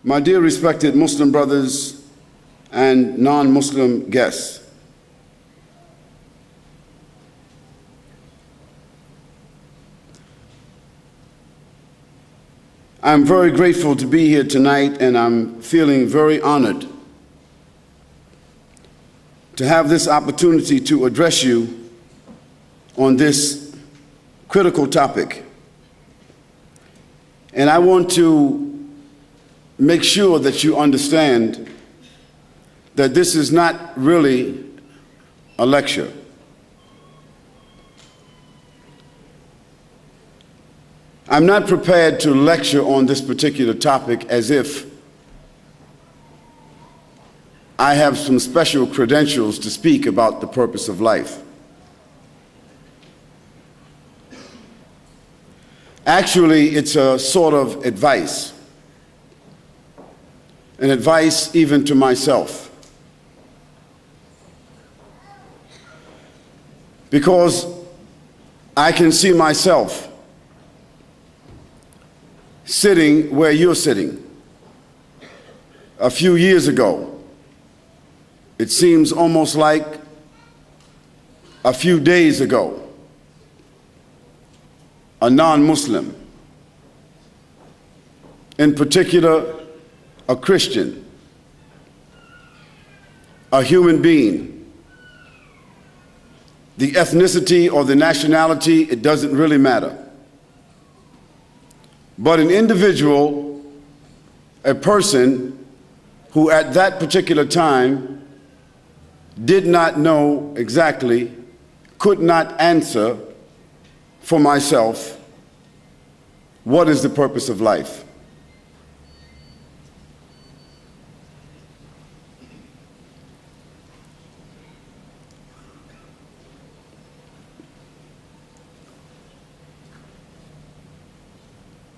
My dear respected Muslim brothers and non-Muslim guests, I'm very grateful to be here tonight, and I'm feeling very honored to have this opportunity to address you on this critical topic. And I want to make sure that you understand that this is not really a lecture. I'm not prepared to lecture on this particular topic as if I have some special credentials to speak about the purpose of life. Actually, it's a sort of advice, an advice even to myself. Because I can see myself sitting where you're sitting. A few years ago, it seems almost like a few days ago, a non-Muslim, in particular a Christian, a human being, the ethnicity or the nationality, it doesn't really matter. But an individual, a person who at that particular time did not know exactly, could not answer for myself, what is the purpose of life?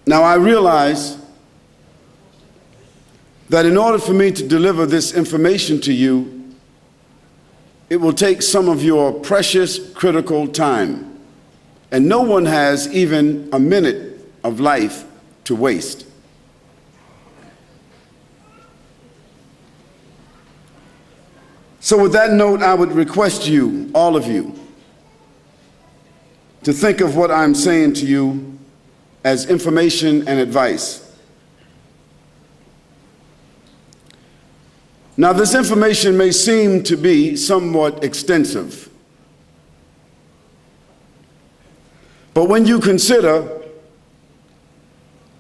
Now, I realize that in order for me to deliver this information to you, it will take some of your precious, critical time. And no one has even a minute of life to waste. So with that note, I would request you, all of you, to think of what I'm saying to you as information and advice. Now, this information may seem to be somewhat extensive, but when you consider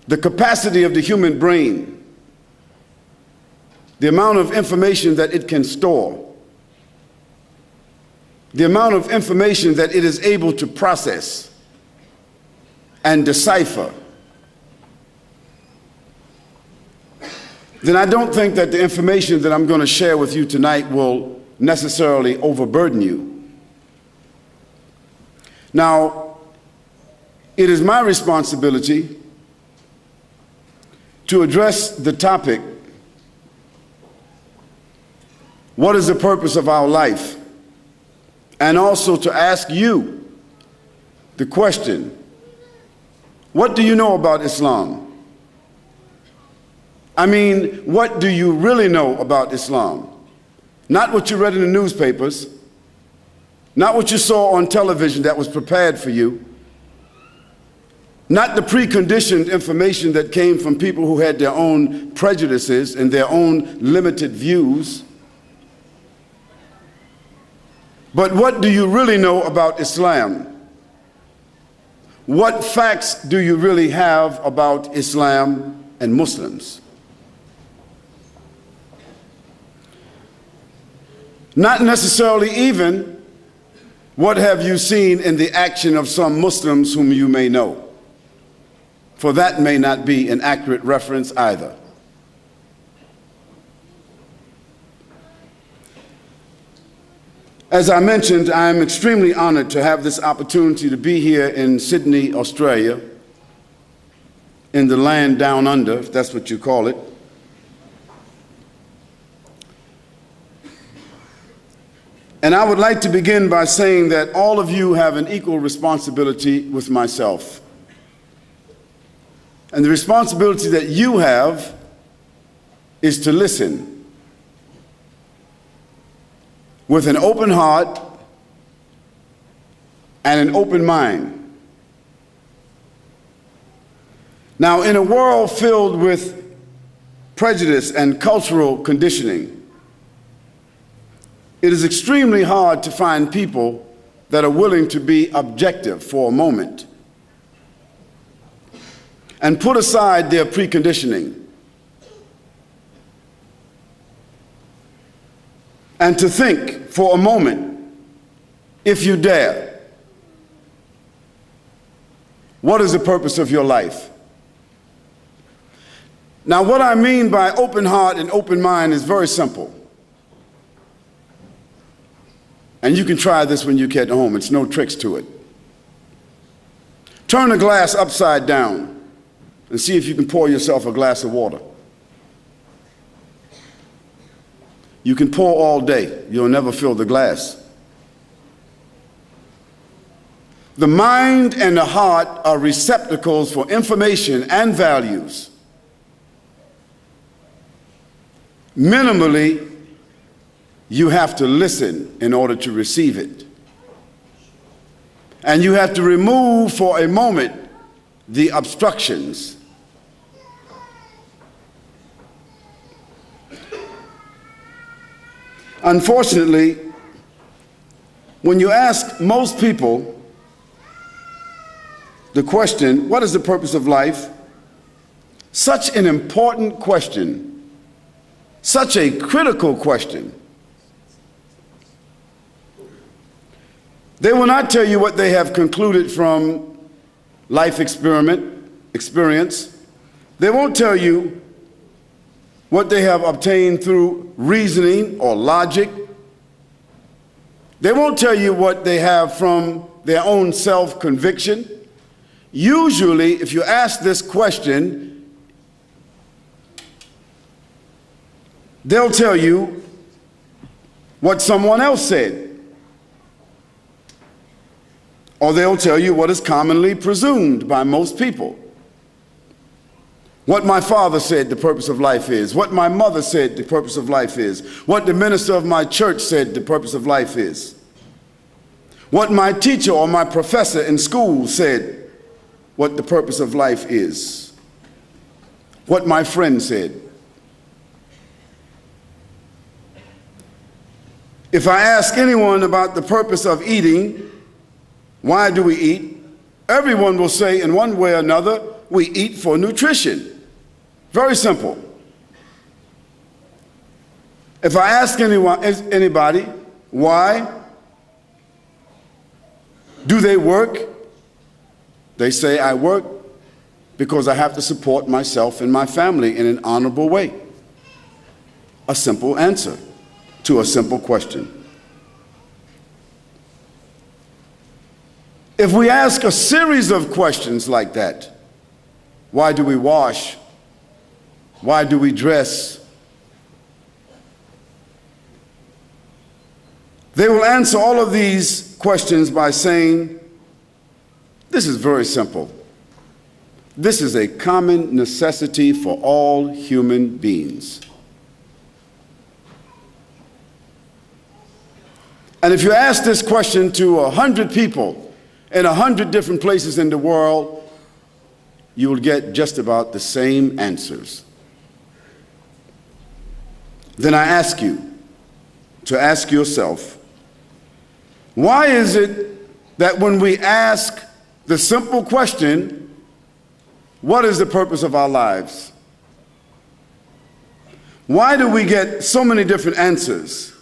the capacity of the human brain, the amount of information that it can store, the amount of information that it is able to process and decipher, then I don't think that the information that I'm going to share with you tonight will necessarily overburden you. Now, it is my responsibility to address the topic, what is the purpose of our life? And also to ask you the question, what do you know about Islam? I mean, what do you really know about Islam? Not what you read in the newspapers, not what you saw on television that was prepared for you, not the preconditioned information that came from people who had their own prejudices and their own limited views. But what do you really know about Islam? What facts do you really have about Islam and Muslims? Not necessarily even what have you seen in the action of some Muslims whom you may know, for that may not be an accurate reference either. As I mentioned, I am extremely honored to have this opportunity to be here in Sydney, Australia, in the land down under, if that's what you call it. And I would like to begin by saying that all of you have an equal responsibility with myself. And the responsibility that you have is to listen with an open heart and an open mind. Now, in a world filled with prejudice and cultural conditioning, it is extremely hard to find people that are willing to be objective for a moment and put aside their preconditioning and to think for a moment, if you dare, what is the purpose of your life? Now, what I mean by open heart and open mind is very simple. And you can try this when you get home. It's no tricks to it. Turn a glass upside down and see if you can pour yourself a glass of water. You can pour all day. You'll never fill the glass. The mind and the heart are receptacles for information and values. Minimally, you have to listen in order to receive it. And you have to remove for a moment the obstructions. Unfortunately, when you ask most people the question, what is the purpose of life? Such an important question, such a critical question. They will not tell you what they have concluded from life experience. They won't tell you what they have obtained through reasoning or logic. They won't tell you what they have from their own self-conviction. Usually, if you ask this question, they'll tell you what someone else said. Or they'll tell you what is commonly presumed by most people. What my father said the purpose of life is, what my mother said the purpose of life is, what the minister of my church said the purpose of life is, what my teacher or my professor in school said what the purpose of life is, what my friend said. If I ask anyone about the purpose of eating, why do we eat? Everyone will say in one way or another, we eat for nutrition. Very simple. If I ask anybody, why do they work? They say, I work because I have to support myself and my family in an honorable way. A simple answer to a simple question. If we ask a series of questions like that, why do we wash? Why do we dress? They will answer all of these questions by saying, this is very simple. This is a common necessity for all human beings. And if you ask this question to 100 people in 100 different places in the world, you will get just about the same answers. Then I ask you to ask yourself, why is it that when we ask the simple question, what is the purpose of our lives? Why do we get so many different answers?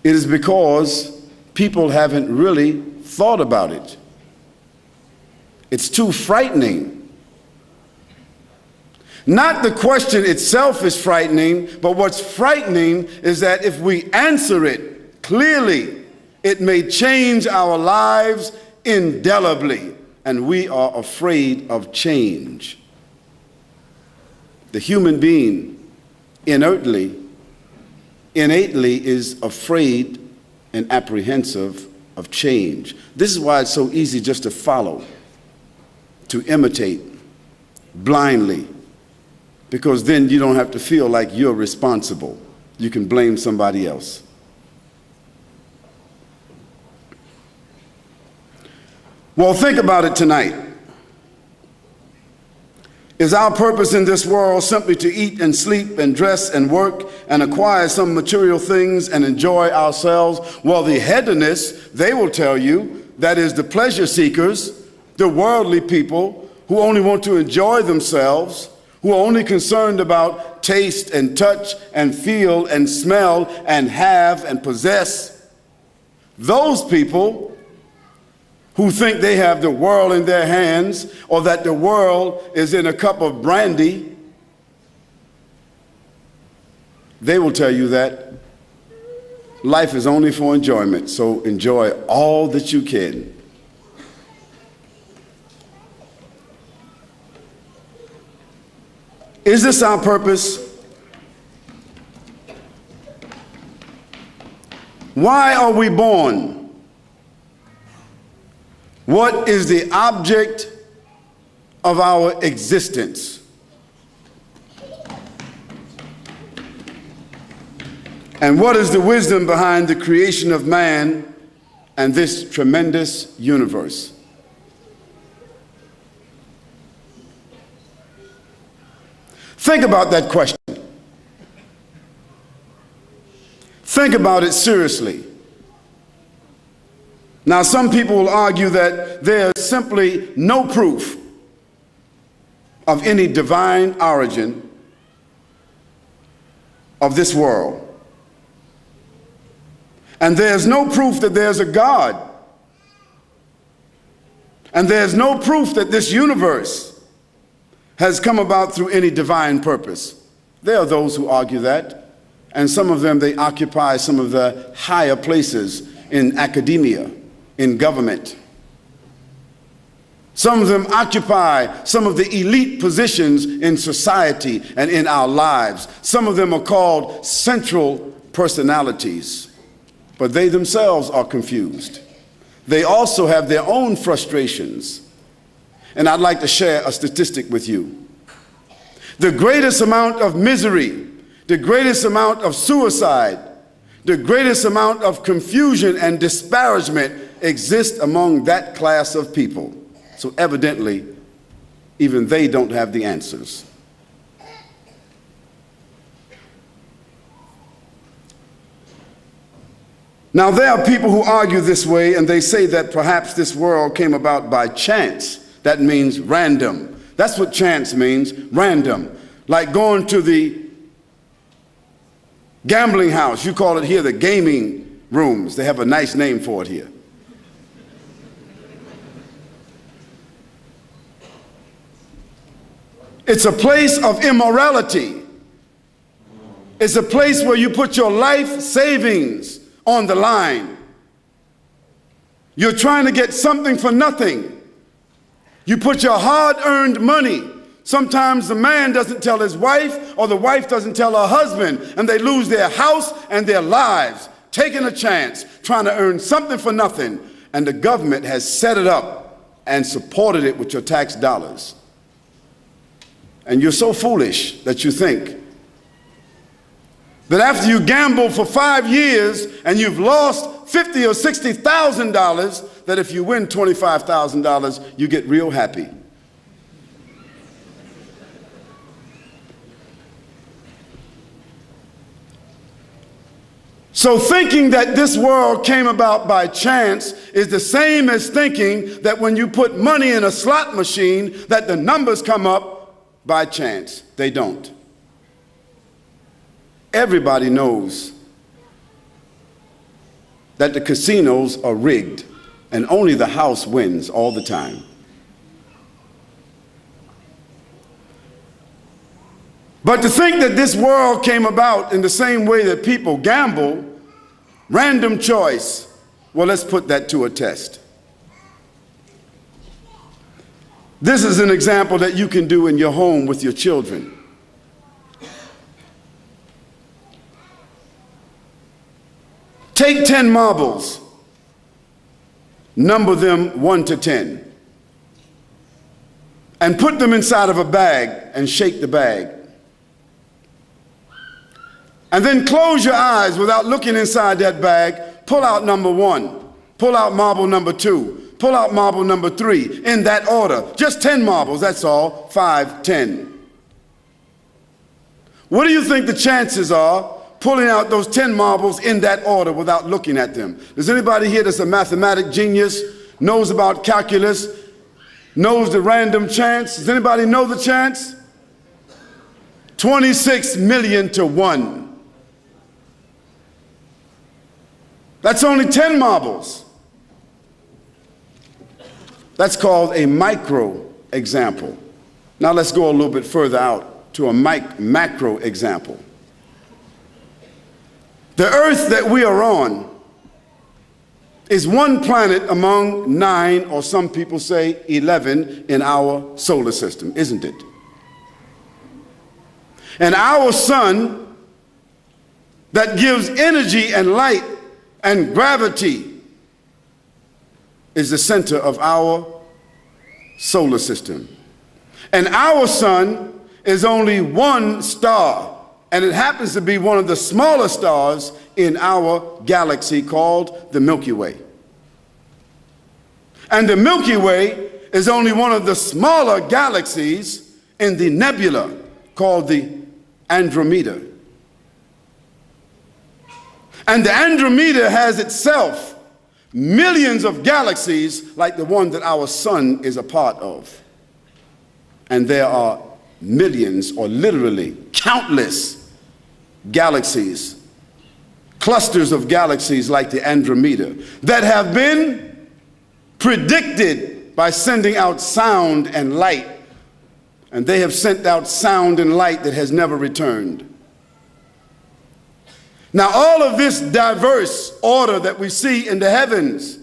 It is because people haven't really thought about it. It's too frightening. Not the question itself is frightening, but what's frightening is that if we answer it clearly, it may change our lives indelibly, and we are afraid of change. The human being innately is afraid and apprehensive of change. This is why it's so easy just to follow, to imitate, blindly, because then you don't have to feel like you're responsible. You can blame somebody else. Well, think about it tonight. Is our purpose in this world simply to eat and sleep and dress and work and acquire some material things and enjoy ourselves? Well, the hedonists, they will tell you, that is the pleasure seekers, the worldly people who only want to enjoy themselves, who are only concerned about taste and touch and feel and smell and have and possess. Those people who think they have the world in their hands, or that the world is in a cup of brandy, they will tell you that life is only for enjoyment, so enjoy all that you can. Is this our purpose? Why are we born? What is the object of our existence? And what is the wisdom behind the creation of man and this tremendous universe? Think about that question. Think about it seriously. Now, some people will argue that there is simply no proof of any divine origin of this world. And there's no proof that there's a God. And there's no proof that this universe has come about through any divine purpose. There are those who argue that, and some of them, they occupy some of the higher places in academia, in government. Some of them occupy some of the elite positions in society and in our lives. Some of them are called central personalities, but they themselves are confused. They also have their own frustrations. And I'd like to share a statistic with you. The greatest amount of misery, the greatest amount of suicide, the greatest amount of confusion and disparagement exist among that class of people. So evidently, even they don't have the answers. Now, there are people who argue this way, and they say that perhaps this world came about by chance. That means random. That's what chance means, random. Like going to the gambling house. You call it here the gaming rooms. They have a nice name for it here. It's a place of immorality. It's a place where you put your life savings on the line. You're trying to get something for nothing. You put your hard-earned money. Sometimes the man doesn't tell his wife, or the wife doesn't tell her husband, and they lose their house and their lives, taking a chance, trying to earn something for nothing. And the government has set it up and supported it with your tax dollars. And you're so foolish that you think that after you gamble for 5 years and you've lost $50,000 or $60,000, that if you win $25,000, you get real happy. So thinking that this world came about by chance is the same as thinking that when you put money in a slot machine that the numbers come up by chance. They don't. Everybody knows that the casinos are rigged and only the house wins all the time. But to think that this world came about in the same way that people gamble, random choice, well, let's put that to a test. This is an example that you can do in your home with your children. Take 10 marbles, number them 1 to 10, and put them inside of a bag and shake the bag. And then close your eyes without looking inside that bag. Pull out number 1. Pull out marble number 2. Pull out marble number 3 in that order. Just 10 marbles, that's all. 5, 10. What do you think the chances are pulling out those 10 marbles in that order without looking at them? Does anybody here that's a mathematic genius, knows about calculus, knows the random chance? Does anybody know the chance? 26 million to 1. That's only 10 marbles. That's called a micro example. Now let's go a little bit further out to a macro example. The earth that we are on is one planet among 9, or some people say 11, in our solar system, isn't it? And our sun that gives energy and light and gravity is the center of our solar system. And our sun is only one star, and it happens to be one of the smaller stars in our galaxy called the Milky Way. And the Milky Way is only one of the smaller galaxies in the nebula called the Andromeda. And the Andromeda has itself millions of galaxies like the one that our sun is a part of. And there are millions, or literally countless galaxies, clusters of galaxies like the Andromeda, that have been predicted by sending out sound and light. And they have sent out sound and light that has never returned. Now, all of this diverse order that we see in the heavens,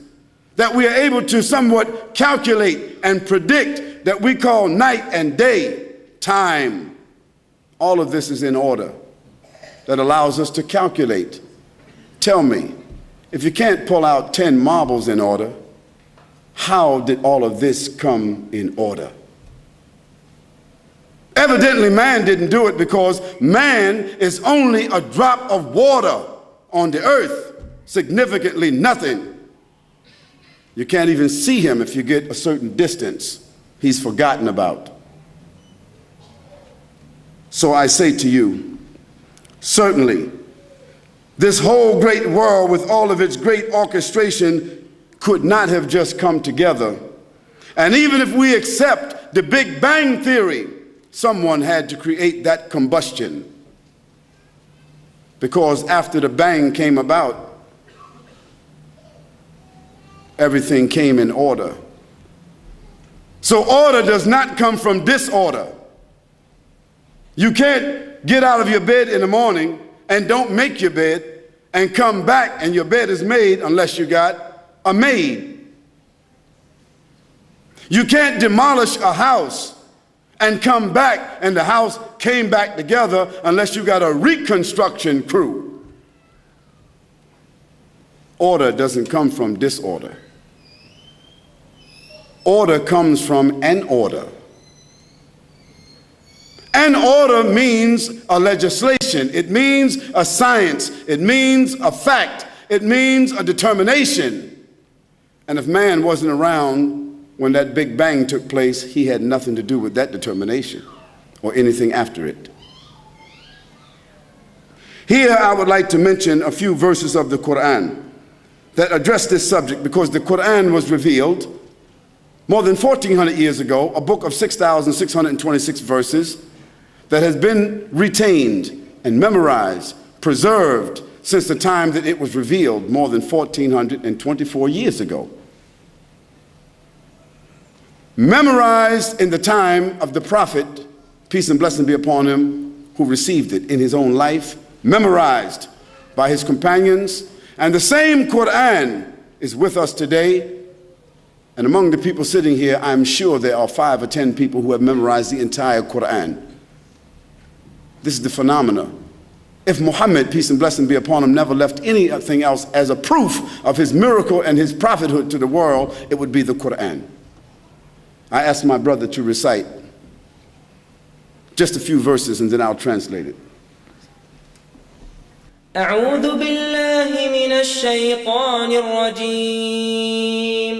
that we are able to somewhat calculate and predict, that we call night and day, time, all of this is in order that allows us to calculate. Tell me, if you can't pull out 10 marbles in order, how did all of this come in order? Evidently, man didn't do it, because man is only a drop of water on the earth, significantly nothing. You can't even see him if you get a certain distance. He's forgotten about. So I say to you, certainly, this whole great world with all of its great orchestration could not have just come together. And even if we accept the Big Bang theory, someone had to create that combustion. Because after the bang came about, everything came in order. So order does not come from disorder. You can't get out of your bed in the morning and don't make your bed and come back and your bed is made unless you got a maid. You can't demolish a house and come back and the house came back together unless you got a reconstruction crew. Order doesn't come from disorder. Order comes from an order. An order means a legislation. It means a science. It means a fact. It means a determination. And if man wasn't around when that Big Bang took place, he had nothing to do with that determination or anything after it. Here I would like to mention a few verses of the Qur'an that address this subject, because the Qur'an was revealed more than 1,400 years ago, a book of 6,626 verses that has been retained and memorized, preserved since the time that it was revealed more than 1,424 years ago. Memorized in the time of the Prophet, peace and blessing be upon him, who received it in his own life, memorized by his companions, and the same Qur'an is with us today. And among the people sitting here, I'm sure there are 5 or 10 people who have memorized the entire Qur'an. This is the phenomena. If Muhammad, peace and blessing be upon him, never left anything else as a proof of his miracle and his prophethood to the world, it would be the Qur'an. I ask my brother to recite just a few verses and then I'll translate it. أعوذ بالله من الشيطان الرجيم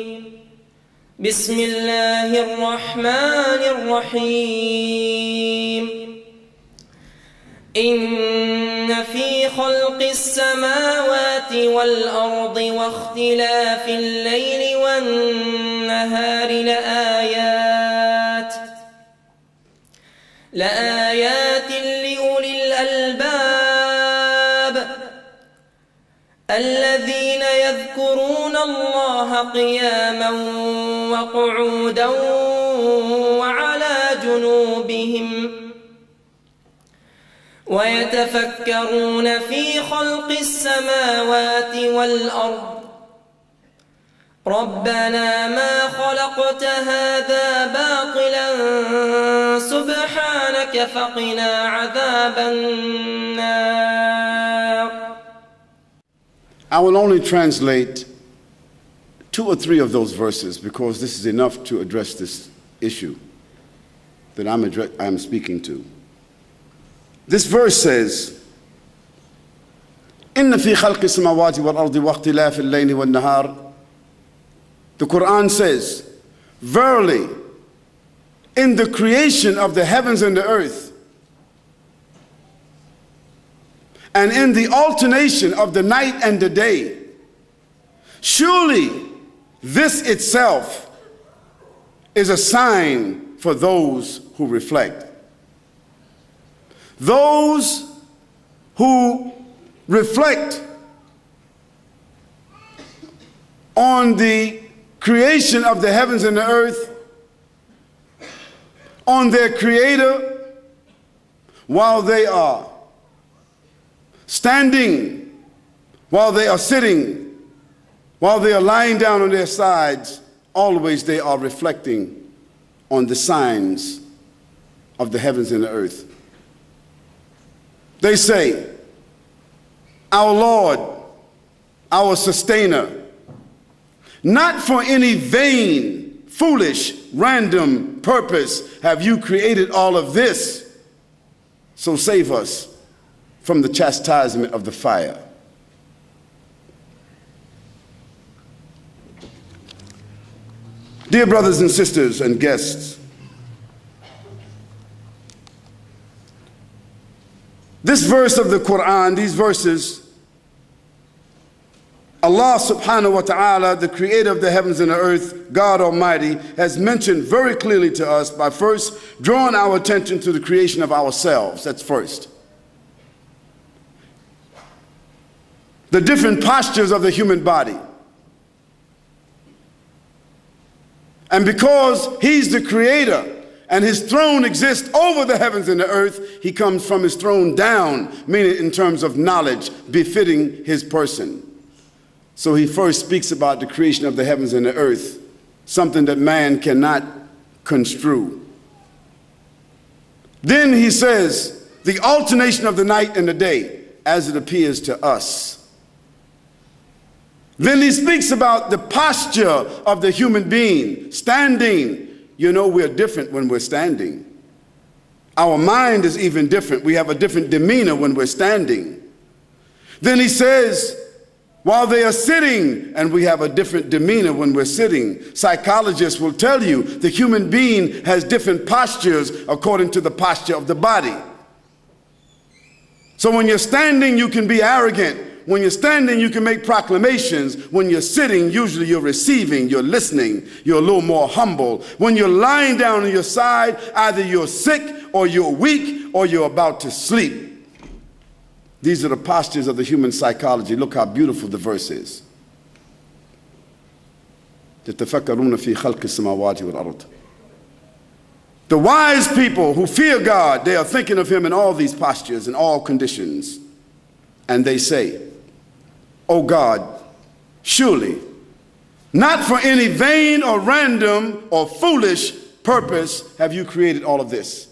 بسم الله الرحمن الرحيم إن في خلق السماوات والأرض واختلاف الليل والنهار لآيات لأولي الألباب الذين يذكرون الله قياما وقعودا وعلى جنوبهم ويتفكرون في خلق السماوات والأرض ربنا ما خلقت هذا باطلا سبحانك فقنا عذاب النار. I will only translate 2 or 3 of those verses because this is enough to address this issue that I'm speaking to. This verse says, إن في خلق السماوات والأرض واختلاف الليل والنهار. The Quran says, verily, in the creation of the heavens and the earth, and in the alternation of the night and the day, surely this itself is a sign for those who reflect. Those who reflect on the creation of the heavens and the earth, on their Creator, while they are standing, while they are sitting, while they are lying down on their sides, always they are reflecting on the signs of the heavens and the earth. They say, our Lord, our sustainer, not for any vain, foolish, random purpose have you created all of this, so save us from the chastisement of the fire. Dear brothers and sisters and guests, this verse of the Quran, these verses, Allah subhanahu wa ta'ala, the creator of the heavens and the earth, God Almighty, has mentioned very clearly to us by first drawing our attention to the creation of ourselves. That's first. The different postures of the human body. And because He's the creator and His throne exists over the heavens and the earth, He comes from His throne down, meaning in terms of knowledge befitting His person. So He first speaks about the creation of the heavens and the earth, something that man cannot construe. Then He says, the alternation of the night and the day, as it appears to us. Then He speaks about the posture of the human being, standing. You know, we're different when we're standing. Our mind is even different. We have a different demeanor when we're standing. Then He says, while they are sitting, and we have a different demeanor when we're sitting. Psychologists will tell you the human being has different postures according to the posture of the body. So when you're standing, you can be arrogant. When you're standing, you can make proclamations. When you're sitting, usually you're receiving, you're listening, you're a little more humble. When you're lying down on your side, either you're sick or you're weak or you're about to sleep. These are the postures of the human psychology. Look how beautiful the verse is. يَتَفَكَّرُونَ فِي خَلْقِ السَّمَاوَاتِ وَالْأَرْضِ. The wise people who fear God, they are thinking of Him in all these postures, in all conditions. And they say, O God, surely, not for any vain or random or foolish purpose have you created all of this.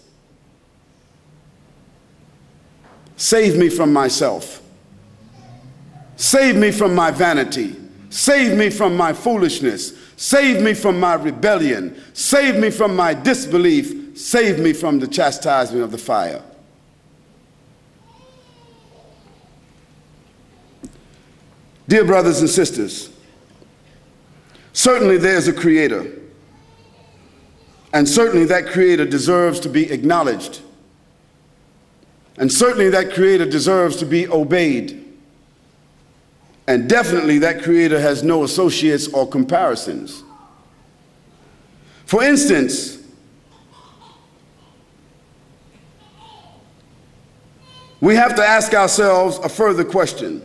Save me from myself. Save me from my vanity. Save me from my foolishness. Save me from my rebellion. Save me from my disbelief. Save me from the chastisement of the fire. Dear brothers and sisters, certainly there's a creator, and certainly that creator deserves to be acknowledged, and certainly that creator deserves to be obeyed, and definitely that creator has no associates or comparisons. For instance, we have to ask ourselves a further question.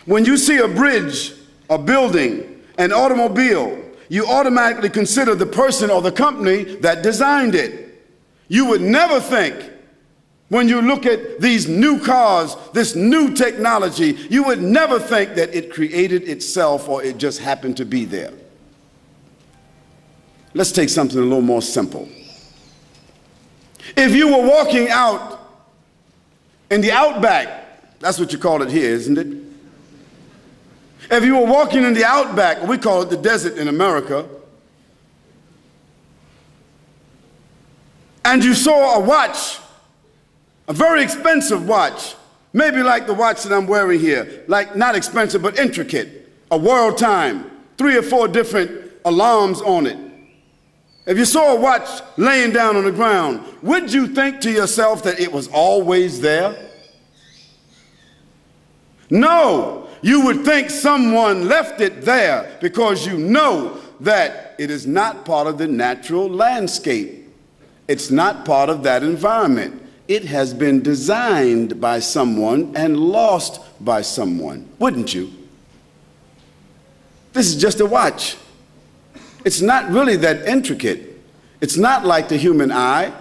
When you see a bridge, a building, an automobile, you automatically consider the person or the company that designed it. You would never think, when you look at these new cars, this new technology, you would never think that it created itself or it just happened to be there. Let's take something a little more simple. If you were walking out in the outback, that's what you call it here, isn't it? If you were walking in the outback, we call it the desert in America, and you saw a watch, a very expensive watch, maybe like the watch that I'm wearing here, like not expensive but intricate, a world time, 3 or 4 different alarms on it. If you saw a watch laying down on the ground, would you think to yourself that it was always there? No. You would think someone left it there because you know that it is not part of the natural landscape. It's not part of that environment. It has been designed by someone and lost by someone, wouldn't you? This is just a watch. It's not really that intricate. It's not like the human eye.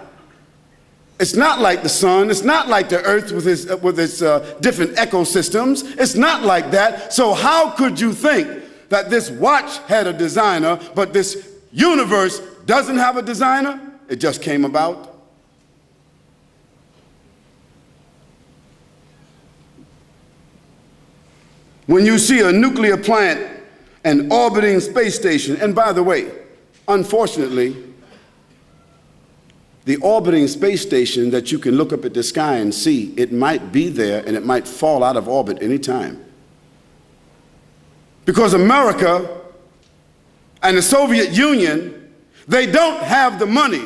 It's not like the sun. It's not like the earth with its different ecosystems. It's not like that. So how could you think that this watch had a designer, but this universe doesn't have a designer? It just came about. When you see a nuclear plant, an orbiting space station, and by the way, unfortunately, the orbiting space station that you can look up at the sky and see, it might be there and it might fall out of orbit any time. Because America and the Soviet Union, they don't have the money.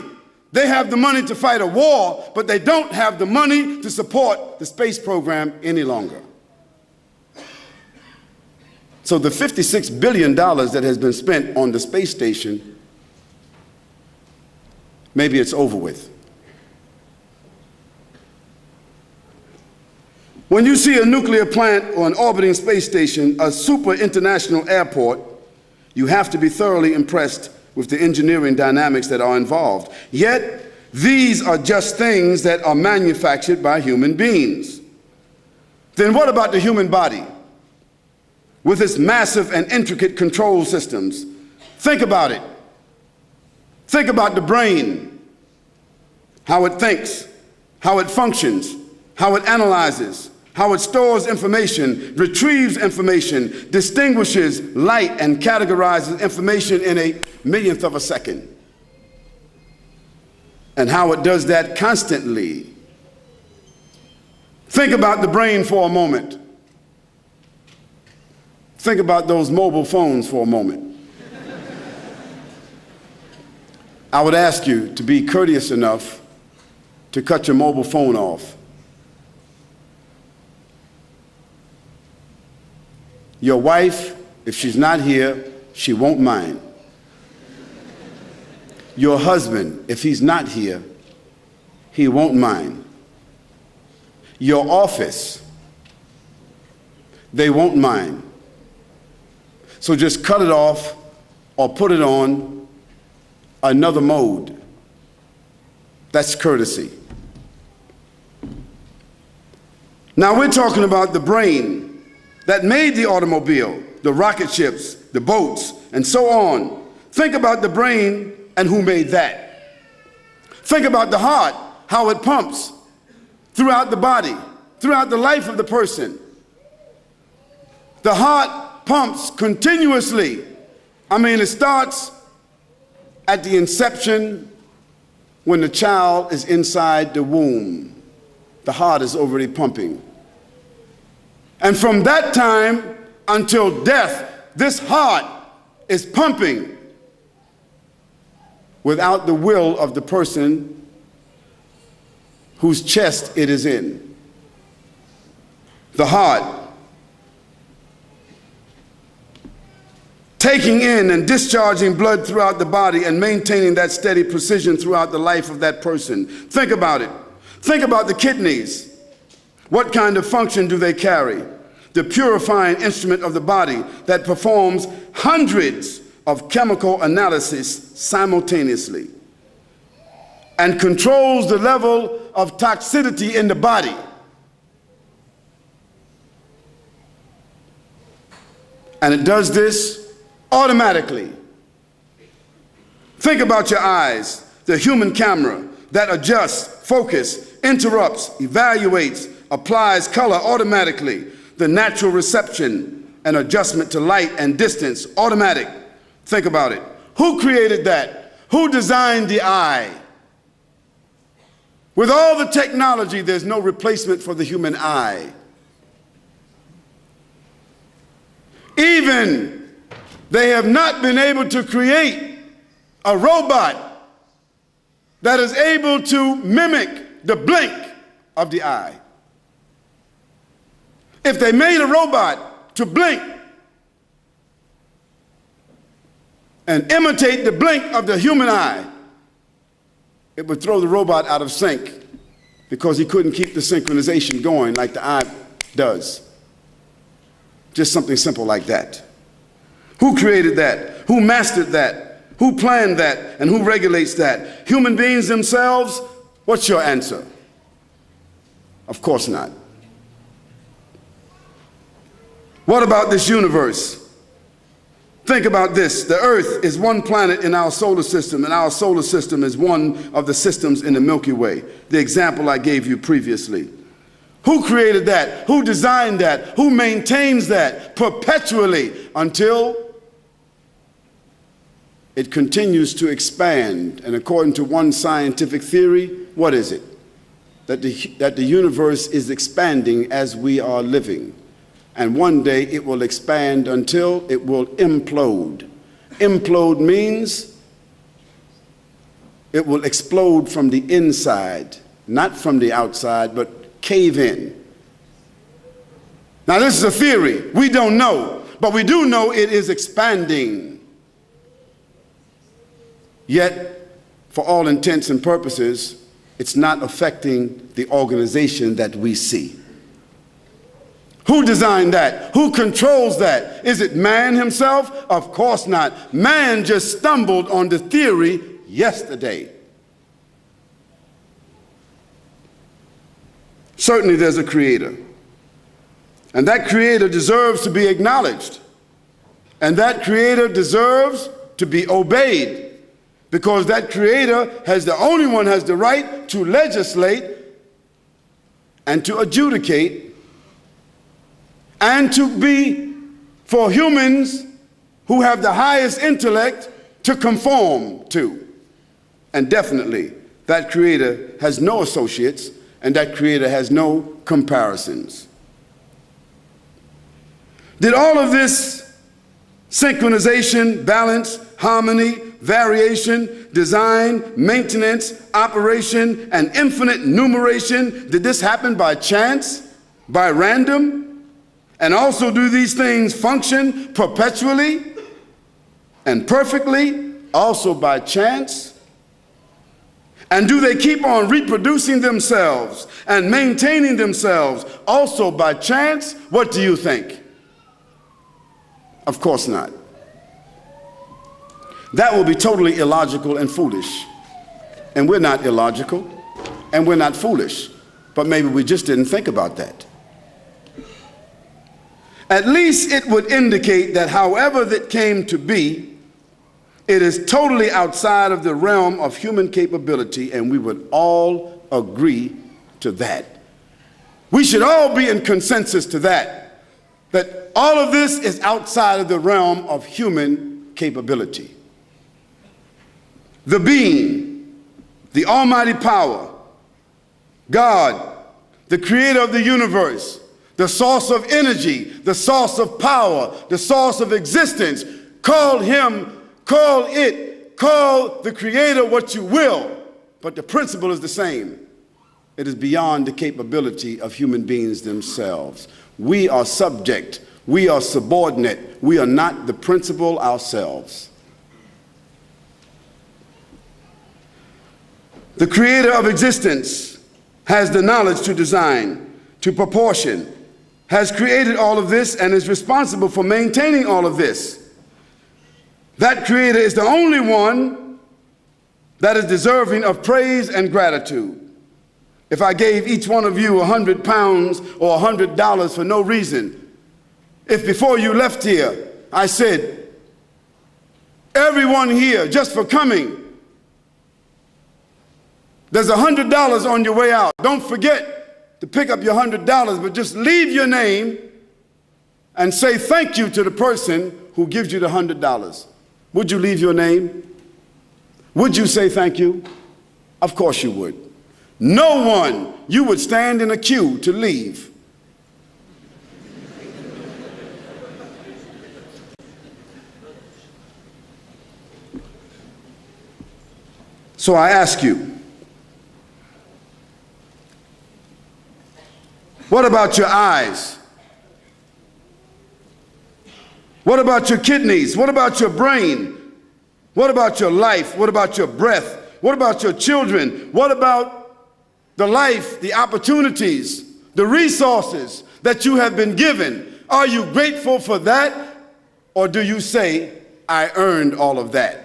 They have the money to fight a war, but they don't have the money to support the space program any longer. So the $56 billion that has been spent on the space station, maybe it's over with. When you see a nuclear plant or an orbiting space station, a super international airport, you have to be thoroughly impressed with the engineering dynamics that are involved. Yet, these are just things that are manufactured by human beings. Then what about the human body? With its massive and intricate control systems. Think about it. Think about the brain, how it thinks, how it functions, how it analyzes, how it stores information, retrieves information, distinguishes light and categorizes information in a millionth of a second. And how it does that constantly. Think about the brain for a moment. Think about those mobile phones for a moment. I would ask you to be courteous enough to cut your mobile phone off. Your wife, if she's not here, she won't mind. Your husband, if he's not here, he won't mind. Your office, they won't mind. So just cut it off or put it on another mode. That's courtesy. Now we're talking about the brain that made the automobile, the rocket ships, the boats, and so on. Think about the brain and who made that. Think about the heart, how it pumps throughout the body, throughout the life of the person. The heart pumps continuously. I mean, it starts at the inception when the child is inside the womb. The heart is already pumping. And from that time until death, this heart is pumping without the will of the person whose chest it is in. The heart taking in and discharging blood throughout the body and maintaining that steady precision throughout the life of that person. Think about it. Think about the kidneys. What kind of function do they carry? The purifying instrument of the body that performs hundreds of chemical analyses simultaneously and controls the level of toxicity in the body. And it does this automatically. Think about your eyes, the human camera that adjusts, focus, interrupts, evaluates, applies color automatically, the natural reception and adjustment to light and distance, automatic. Think about it. Who created that? Who designed the eye? With all the technology, there's no replacement for the human eye. Even they have not been able to create a robot that is able to mimic the blink of the eye. If they made a robot to blink and imitate the blink of the human eye, it would throw the robot out of sync because he couldn't keep the synchronization going like the eye does. Just something simple like that. Who created that? Who mastered that? Who planned that? And who regulates that? Human beings themselves? What's your answer? Of course not. What about this universe? Think about this. The Earth is one planet in our solar system, and our solar system is one of the systems in the Milky Way, the example I gave you previously. Who created that? Who designed that? Who maintains that perpetually until it continues to expand? And according to one scientific theory, what is it? That the universe is expanding as we are living. And one day it will expand until it will implode. Implode means it will explode from the inside, not from the outside, but cave in. Now this is a theory. We don't know, but we do know it is expanding. Yet, for all intents and purposes, it's not affecting the organization that we see. Who designed that? Who controls that? Is it man himself? Of course not. Man just stumbled on the theory yesterday. Certainly there's a creator. And that creator deserves to be acknowledged. And that creator deserves to be obeyed. Because that creator has the only one has the right to legislate and to adjudicate and to be for humans who have the highest intellect to conform to. And definitely that creator has no associates, and that creator has no comparisons. Did all of this synchronization, balance, harmony, variation, design, maintenance, operation, and infinite numeration, did this happen by chance, by random? And also do these things function perpetually and perfectly, also by chance? And do they keep on reproducing themselves and maintaining themselves also by chance? What do you think? Of course not. That will be totally illogical and foolish. And we're not illogical and we're not foolish, but maybe we just didn't think about that. At least it would indicate that however that came to be, it is totally outside of the realm of human capability, and we would all agree to that. We should all be in consensus to that. that all of this is outside of the realm of human capability. The being, the almighty power, God, the creator of the universe, the source of energy, the source of power, the source of existence, call him, call it, call the creator what you will, but the principle is the same. It is beyond the capability of human beings themselves. We are subject, we are subordinate, we are not the principle ourselves. The creator of existence has the knowledge to design, to proportion, has created all of this and is responsible for maintaining all of this. That creator is the only one that is deserving of praise and gratitude. If I gave each one of you 100 pounds or $100 for no reason, if before you left here I said, everyone here, just for coming, there's $100 on your way out. Don't forget to pick up your $100, but just leave your name and say thank you to the person who gives you the $100. Would you leave your name? Would you say thank you? Of course you would. No one, you would stand in a queue to leave. So I ask you, what about your eyes? What about your kidneys? What about your brain? What about your life? What about your breath? What about your children? What about the life, the opportunities, the resources that you have been given? Are you grateful for that? Or do you say, I earned all of that?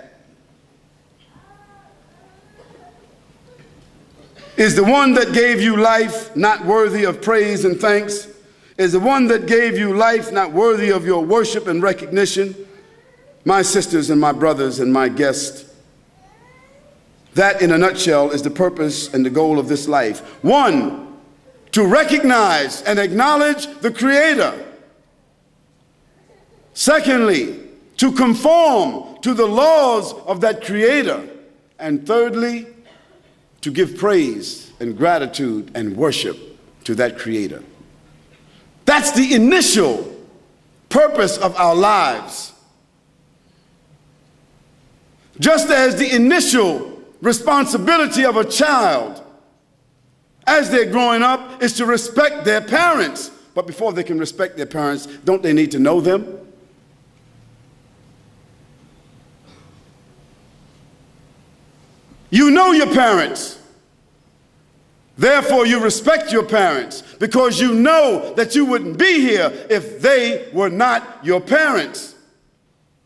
Is the one that gave you life not worthy of praise and thanks? Is the one that gave you life not worthy of your worship and recognition? My sisters and my brothers and my guests, that in a nutshell is the purpose and the goal of this life. One, to recognize and acknowledge the Creator. Secondly, to conform to the laws of that Creator. And thirdly, to give praise and gratitude and worship to that Creator. That's the initial purpose of our lives. Just as the initial responsibility of a child as they're growing up is to respect their parents. But before they can respect their parents, don't they need to know them? You know your parents. Therefore, you respect your parents because you know that you wouldn't be here if they were not your parents.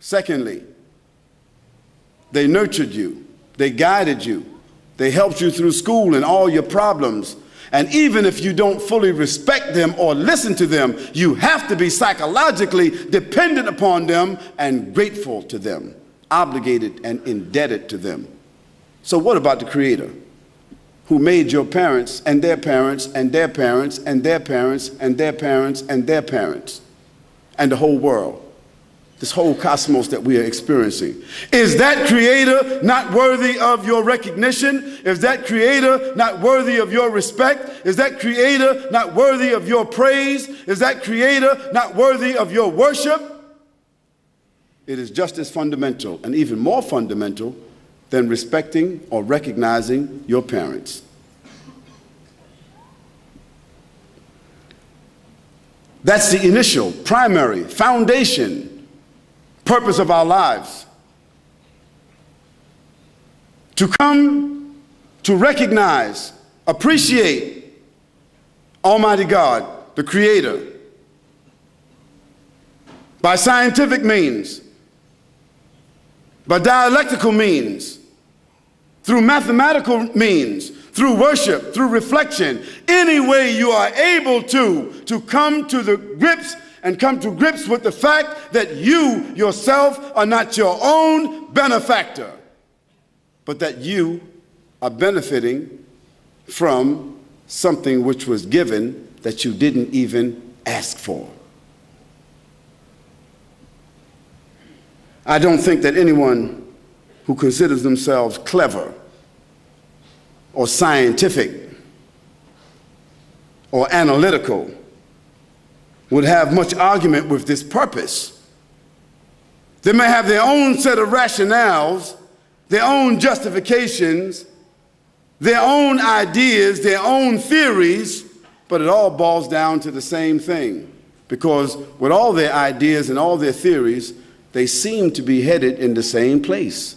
Secondly, they nurtured you. They guided you. They helped you through school and all your problems. And even if you don't fully respect them or listen to them, you have to be psychologically dependent upon them and grateful to them, obligated and indebted to them. So what about the Creator who made your parents and their parents and their parents and their parents and their parents and their parents and the whole world? This whole cosmos that we are experiencing. Is that Creator not worthy of your recognition? Is that Creator not worthy of your respect? Is that Creator not worthy of your praise? Is that Creator not worthy of your worship? It is just as fundamental and even more fundamental than respecting or recognizing your parents. That's the initial, primary, foundation purpose of our lives. To come to recognize, appreciate Almighty God, the Creator, by scientific means, by dialectical means, through mathematical means, through worship, through reflection, any way you are able to come to the grips and come to grips with the fact that you yourself are not your own benefactor, but that you are benefiting from something which was given that you didn't even ask for. I don't think that anyone who considers themselves clever or scientific or analytical would have much argument with this purpose. They may have their own set of rationales, their own justifications, their own ideas, their own theories, but it all boils down to the same thing. Because with all their ideas and all their theories, they seem to be headed in the same place.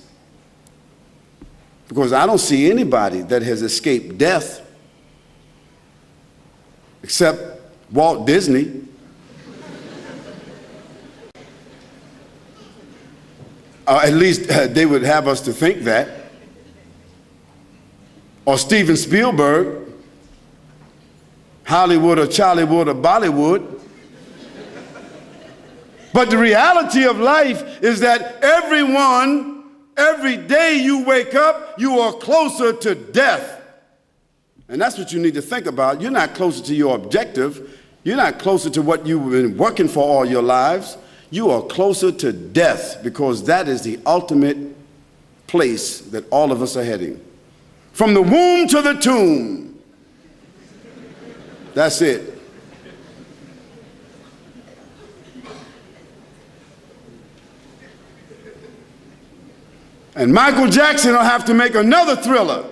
Because I don't see anybody that has escaped death except Walt Disney. At least they would have us to think that. Or Steven Spielberg, Hollywood or Charliewood or Bollywood. But the reality of life is that every day you wake up, you are closer to death. And that's what you need to think about. You're not closer to your objective. You're not closer to what you've been working for all your lives. You are closer to death, because that is the ultimate place that all of us are heading. From the womb to the tomb. That's it. And Michael Jackson will have to make another Thriller.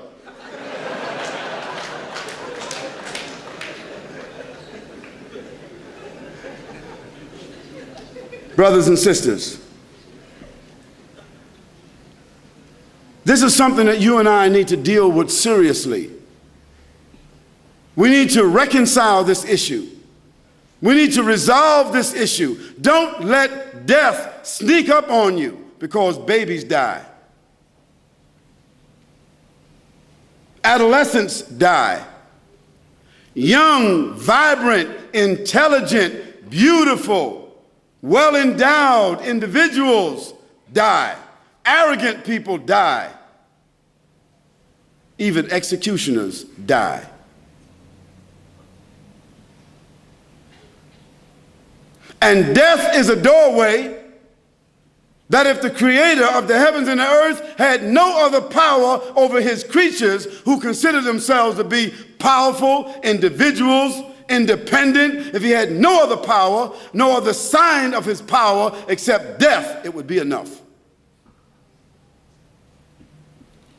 Brothers and sisters, this is something that you and I need to deal with seriously. We need to reconcile this issue. We need to resolve this issue. Don't let death sneak up on you because babies die. Adolescents die. Young, vibrant, intelligent, beautiful, well-endowed individuals die. Arrogant people die. Even executioners die. And death is a doorway that if the creator of the heavens and the earth had no other power over his creatures who consider themselves to be powerful individuals, independent, if he had no other power, no other sign of his power except death, it would be enough.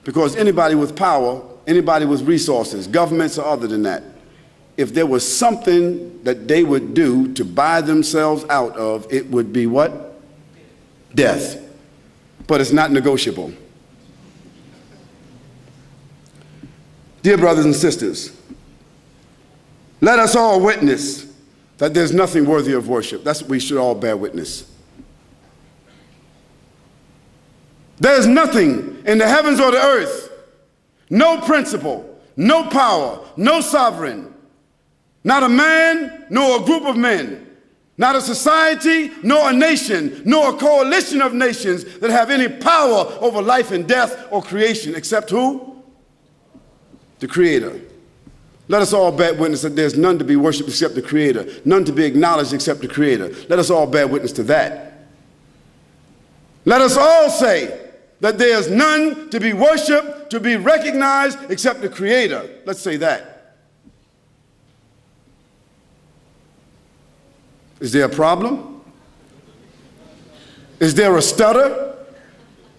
Because anybody with power, anybody with resources, governments or other than that, if there was something that they would do to buy themselves out of, it would be what? Death. But it's not negotiable. Dear brothers and sisters, let us all witness that there's nothing worthy of worship. That's what we should all bear witness. There's nothing in the heavens or the earth, no principle, no power, no sovereign, not a man nor a group of men, not a society nor a nation, nor a coalition of nations that have any power over life and death or creation, except who? The Creator. Let us all bear witness that there's none to be worshipped except the Creator, none to be acknowledged except the Creator. Let us all bear witness to that. Let us all say that there's none to be worshipped, to be recognized except the Creator. Let's say that. Is there a problem? Is there a stutter?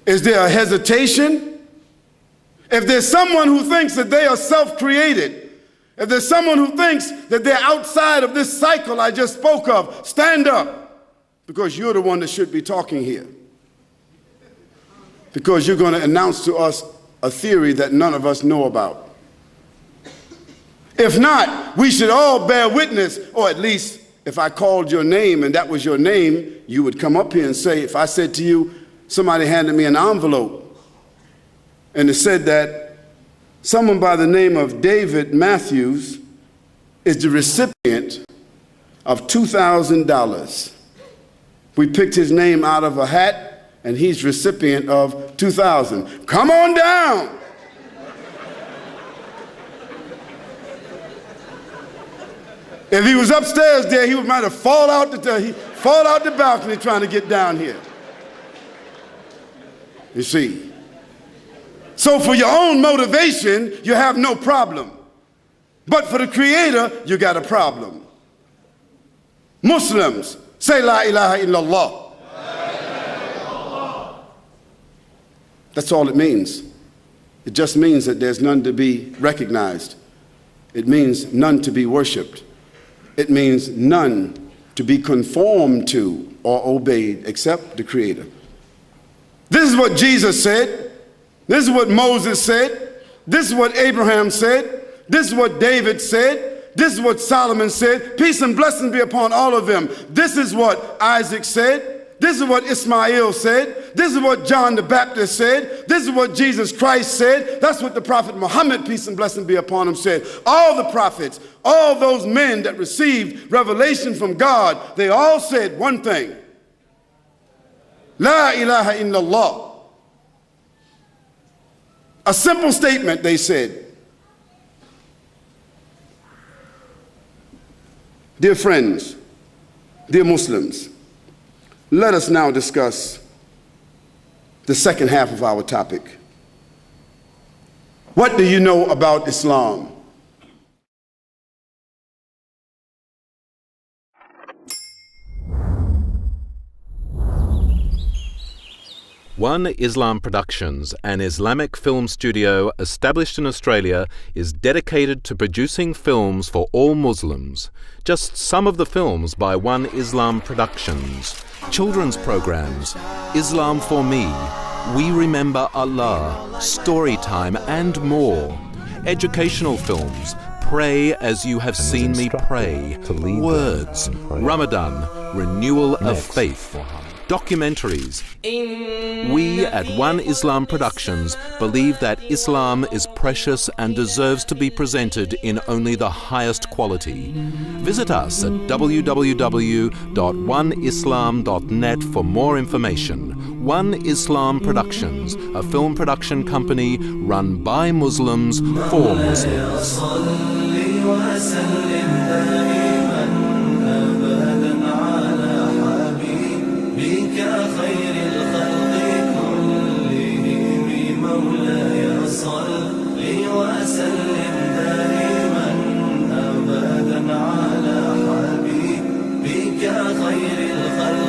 Is there a hesitation? If there's someone who thinks that they are self-created, if there's someone who thinks that they're outside of this cycle I just spoke of, stand up, because you're the one that should be talking here. Because you're going to announce to us a theory that none of us know about. If not, we should all bear witness, or at least if I called your name and that was your name, you would come up here and say, if I said to you, somebody handed me an envelope and it said that someone by the name of David Matthews is the recipient of $2,000. We picked his name out of a hat and he's recipient of $2,000. Come on down. If he was upstairs there, he might have fall out the balcony trying to get down here. you see. So for your own motivation, you have no problem. But for the Creator, you got a problem. Muslims, say La ilaha illallah. That's all it means. It just means that there's none to be recognized. It means none to be worshiped. It means none to be conformed to or obeyed except the Creator. This is what Jesus said. This is what Moses said. This is what Abraham said. This is what David said. This is what Solomon said. Peace and blessings be upon all of them. This is what Isaac said. This is what Ismail said. This is what John the Baptist said. This is what Jesus Christ said. That's what the Prophet Muhammad, peace and blessings be upon him, said. All the prophets, all those men that received revelation from God, they all said one thing. La ilaha illallah. A simple statement, they said. Dear friends, dear Muslims, let us now discuss the second half of our topic. What do you know about Islam? One Islam Productions, an Islamic film studio established in Australia, is dedicated to producing films for all Muslims. Just some of the films by One Islam Productions: children's programs, Islam for Me, We Remember Allah, Storytime, and more. Educational films, Pray as You Have Seen Me Pray, Words, Ramadan, Renewal of Faith. Documentaries. We at One Islam Productions believe that Islam is precious and deserves to be presented in only the highest quality. Visit us at www.oneislam.net for more information. One Islam Productions, a film production company run by Muslims for Muslims. خير الخلق